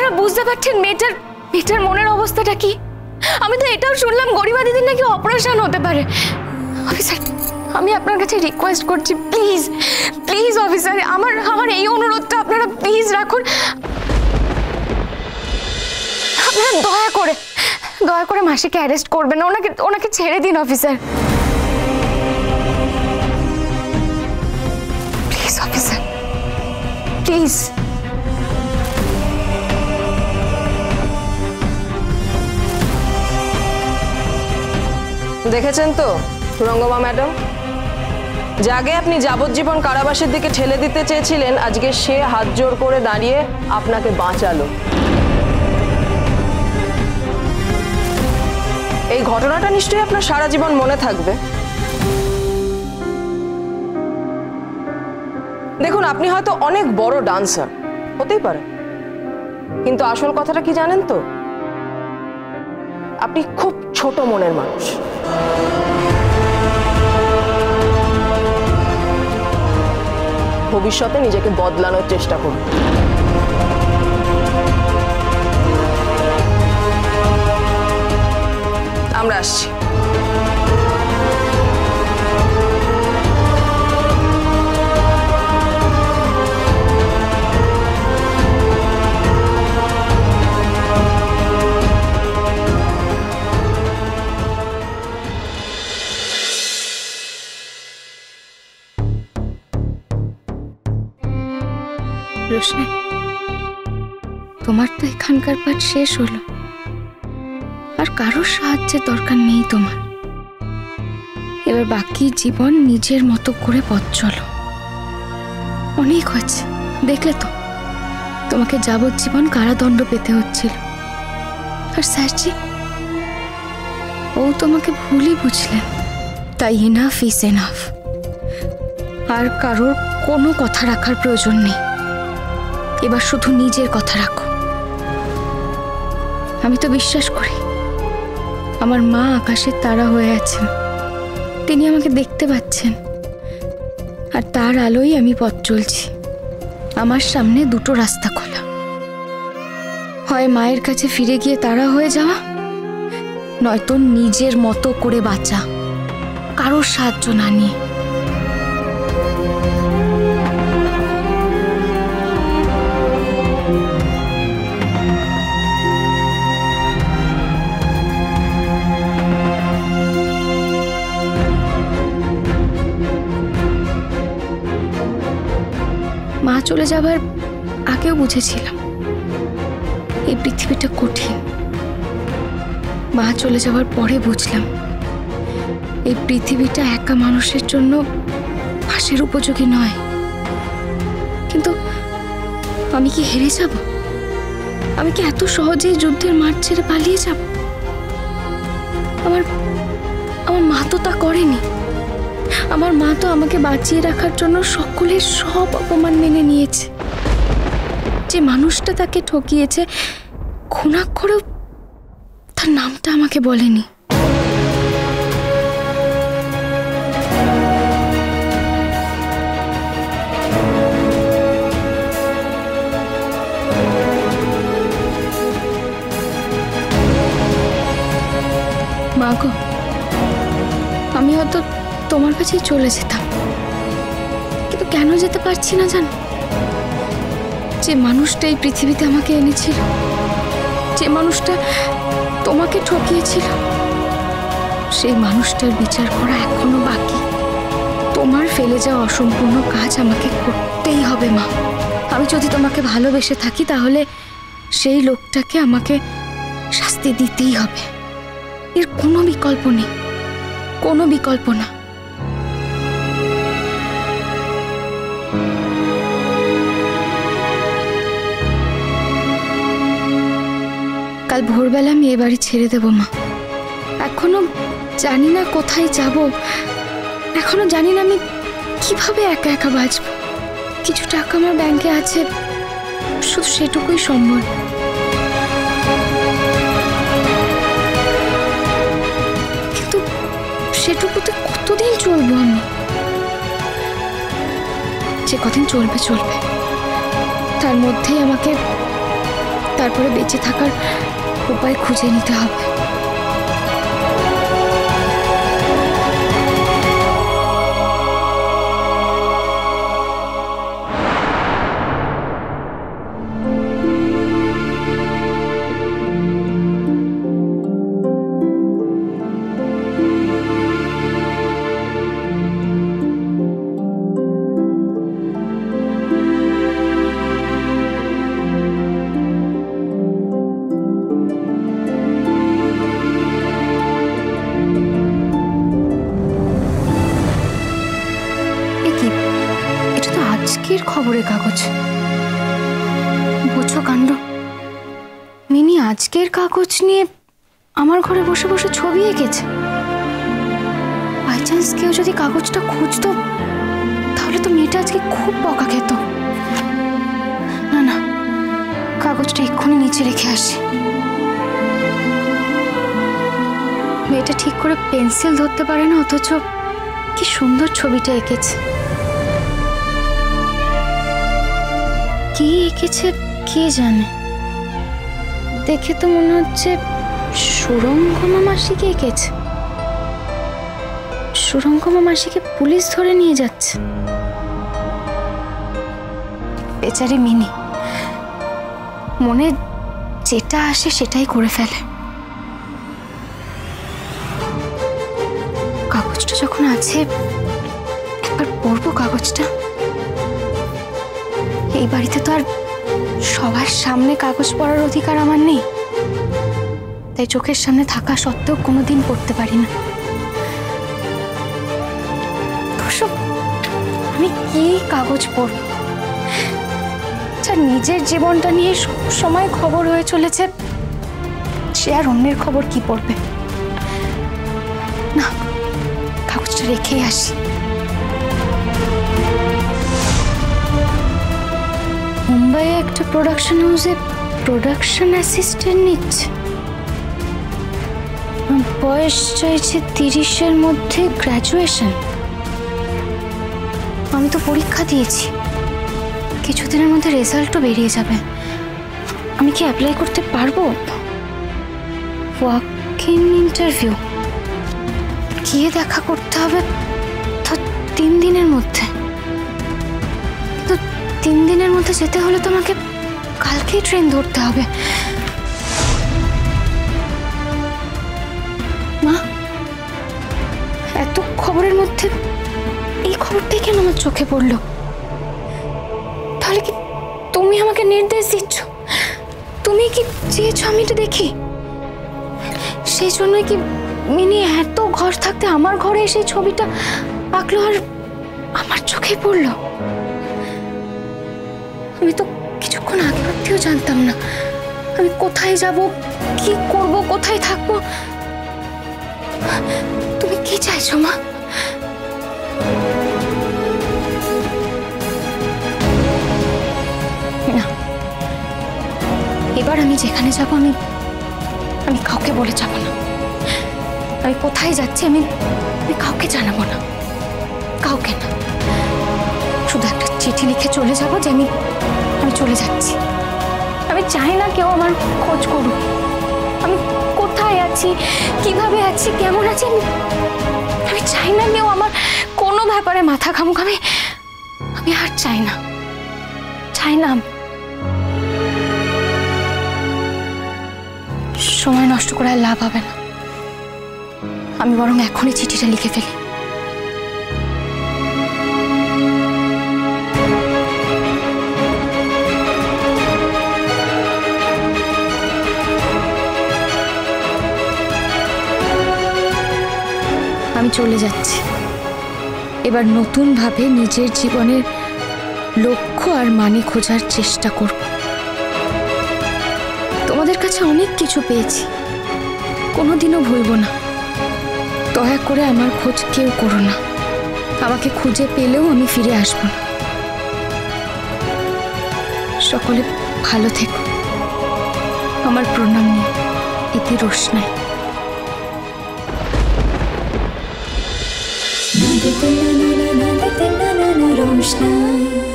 আপনারা বুঝতে পারছেন মেয়েটার মনের অবস্থাটা কি? আমি তো এটাও শুনলাম গরিমা দিদির নাকি অপারেশন হতে পারে। অফিসার, আমি আপনার কাছে রিকোয়েস্ট করছি, প্লিজ প্লিজ অফিসার, আমার এই অনুরোধটা আপনারা প্লিজ রাখুন। আপনারা দয়া করে মাসিকে অ্যারেস্ট করবেন না, ওনাকে ছেড়ে দিন অফিসার, প্লিজ অফিসার, প্লিজ। দেখেছেন তো সুরঙ্গমা ম্যাডাম, যাকে আপনি যাবজ্জীবন কারাবাসের দিকে ঠেলে দিতে চেয়েছিলেন, আজকে সে হাত জোড় করে দাঁড়িয়ে আপনাকে বাঁচালো। এই ঘটনাটা নিশ্চয়ই আপনার সারা জীবন মনে থাকবে। দেখুন, আপনি হয়তো অনেক বড় ডান্সার হতেই পারে, কিন্তু আসল কথাটা কি জানেন তো? আপনি খুব ছোট মনের মানুষ। ভবিষ্যতে নিজেকে বদলানোর চেষ্টা করুন। আমরা আসছি। রোশনি, তোমার তো এখানকার পাঠ শেষ হলো, আর কারোর সাহায্যের দরকার নেই তোমার। এবার বাকি জীবন নিজের মতো করে পথ চলো। অনেক হয়েছে, দেখলে তো তোমাকে যাবজ্জীবন কারাদণ্ড পেতে হচ্ছিল, আর স্যারজি ও তোমাকে ভুলই বুঝলেন। তাই এনাফ ইজ এনাফ, আর কারোর কোনো কথা রাখার প্রয়োজন নেই। এবার শুধু নিজের কথা রাখো। আমি তো বিশ্বাস করি আমার মা আকাশের তারা হয়ে আছেন, তিনি আমাকে দেখতে পাচ্ছেন, আর তার আলোয় আমি পথ চলছি। আমার সামনে দুটো রাস্তা খোলা, হয় মায়ের কাছে ফিরে গিয়ে তারা হয়ে যাওয়া, নয়তো নিজের মতো করে বাঁচা, কারোর সাহায্য না নিয়ে। মা চলে যাবার আগেও বুঝেছিলাম এই পৃথিবীটা কঠিন। মা চলে যাওয়ার পরে বুঝলাম এই পৃথিবীটা একা মানুষের জন্য বাসের উপযোগী নয়। কিন্তু আমি কি হেরে যাব? আমি কি এত সহজেই যুদ্ধের মাঠ ছেড়ে পালিয়ে যাব? আমার মা তো তা করেনি। আমার মা তো আমাকে বাঁচিয়ে রাখার জন্য সকলের সব অপমান মেনে নিয়েছে। যে মানুষটা তাকে ঠকিয়েছে, ঘুণাক্ষরেও তার নামটা আমাকে বলেনি। মা গো, আমি হয়তো তোমার কাছেই চলে যেতাম, কিন্তু কেন যেতে পারছি না জানো? যে মানুষটা এই পৃথিবীতে আমাকে এনেছিল, যে মানুষটা তোমাকে ঠকিয়েছিল, সেই মানুষটার বিচার করা এখনো বাকি। তোমার ফেলে যাওয়া অসম্পূর্ণ কাজ আমাকে করতেই হবে মা। আমি যদি তোমাকে ভালোবেসে থাকি, তাহলে সেই লোকটাকে আমাকে শাস্তি দিতেই হবে। এর কোনো বিকল্প নেই, কোনো বিকল্প না। কাল ভোরবেলা আমি এ বাড়ি ছেড়ে দেব মা। এখনো জানি না কোথায় যাব, এখনো জানি না আমি কিভাবে একা একা বাঁচব। কিছু টাকা আমার ব্যাংকে আছে, শুধু সেটুকুই সম্বল। কিন্তু সেটুকুতে কতদিন চলবো আমি? যে কদিন চলবে চলবে, তার তারপরে বেঁচে থাকার উপায় খুঁজে নিতে হবে। আজকের খবরের কাগজ, বুঝছো কাণ্ড। মিনি আজকের কাগজ নিয়ে আমার ঘরে বসে বসে ছবি এঁকেছে। বাই চান্স কেউ যদি কাগজটা খুঁজতো তাহলে তো মেয়েটা আজকে খুব বকা খেত। না না, কাগজটা এক্ষুনি নিচে রেখে আসি। মেয়েটা ঠিক করে পেন্সিল ধরতে পারে না, অথচ কি সুন্দর ছবিটা এঁকেছে। কি এঁকেছে কে জানে, দেখে তো মনে হচ্ছে সুরঙ্গমা মাসিকে এঁকেছে। সুরঙ্গমা মাসিকে পুলিশ ধরে নিয়ে যাচ্ছে। বেচারি মিনি মনে যেটা আসে সেটাই করে ফেলে। কাগজটা যখন আছে একবার পড়বো কাগজটা। এই বাড়িতে তো আর সবার সামনে কাগজ পড়ার অধিকার আমার নেই, তাই চোখের সামনে থাকা সত্ত্বেও কোনোদিন পড়তে পারি না। আমি কি কাগজ পড়ব? যার নিজের জীবনটা নিয়ে সময় খবর হয়ে চলেছে, সে আর অন্যের খবর কি পড়বে? না, কাগজটা রেখেই আসি। মুম্বাইয়ে একটা প্রোডাকশন হাউসে প্রোডাকশন অ্যাসিস্ট্যান্ট নিচ্ছে। বয়স চাইছে 30-এর মধ্যে, গ্র্যাজুয়েশন। আমি তো পরীক্ষা দিয়েছি, কিছুদিনের মধ্যে রেজাল্টও বেরিয়ে যাবে। আমি কি অ্যাপ্লাই করতে পারবো? ওয়াক ইন ইন্টারভিউ গিয়ে দেখা করতে হবে তো 3 দিনের মধ্যে। তো 3 দিনের মধ্যে যেতে হলে তো আমাকে কালকেই ট্রেন ধরতে হবে। মা, এত খবরের মধ্যে এই খবরটাই কেন আমার চোখে পড়লো? তাহলে কি তুমি আমাকে নির্দেশ দিচ্ছ? তুমি কি চেয়েছো আমি এটা দেখি? সেই জন্যই কি মিনি এত ঘর থাকতে আমার ঘরে সেই ছবিটা আঁকলো আর আমার চোখে পড়লো? আমি তো কিছুক্ষণ আগে অবধিও জানতাম না আমি কোথায় যাব, কি করব, কোথায় থাকবো। তুমি কি চাইছো মা? না, এবার আমি যেখানে যাব আমি কাউকে বলে যাব না। আমি কোথায় যাচ্ছি আমি কাউকে জানাবো না, কাউকে না। শুধু একটা চিঠি লিখে চলে যাব যে আমি চলে যাচ্ছি। আমি চাই না কেউ আমার খোঁজ করুক। আমি কোথায় আছি, কিভাবে আছি, কেমন আছি, আমি চাই না কেউ আমার কোনো ব্যাপারে মাথা ঘামুক। আমি আর চাই না, চাই না। সময় নষ্ট করে আর লাভ হবে না। আমি বরং এখনই চিঠিটা লিখে ফেলি। আমি চলে যাচ্ছি। এবার নতুনভাবে নিজের জীবনের লক্ষ্য আর মানে খোঁজার চেষ্টা করব। তোমাদের কাছে অনেক কিছু পেয়েছি, কোনোদিনও ভুলব না। দয়া করে আমার খোঁজ কেউ করো না। আমাকে খুঁজে পেলেও আমি ফিরে আসব না। সকলে ভালো থেকো। আমার প্রণাম নিয়ে ইতি রোশনাই। रोशनाई।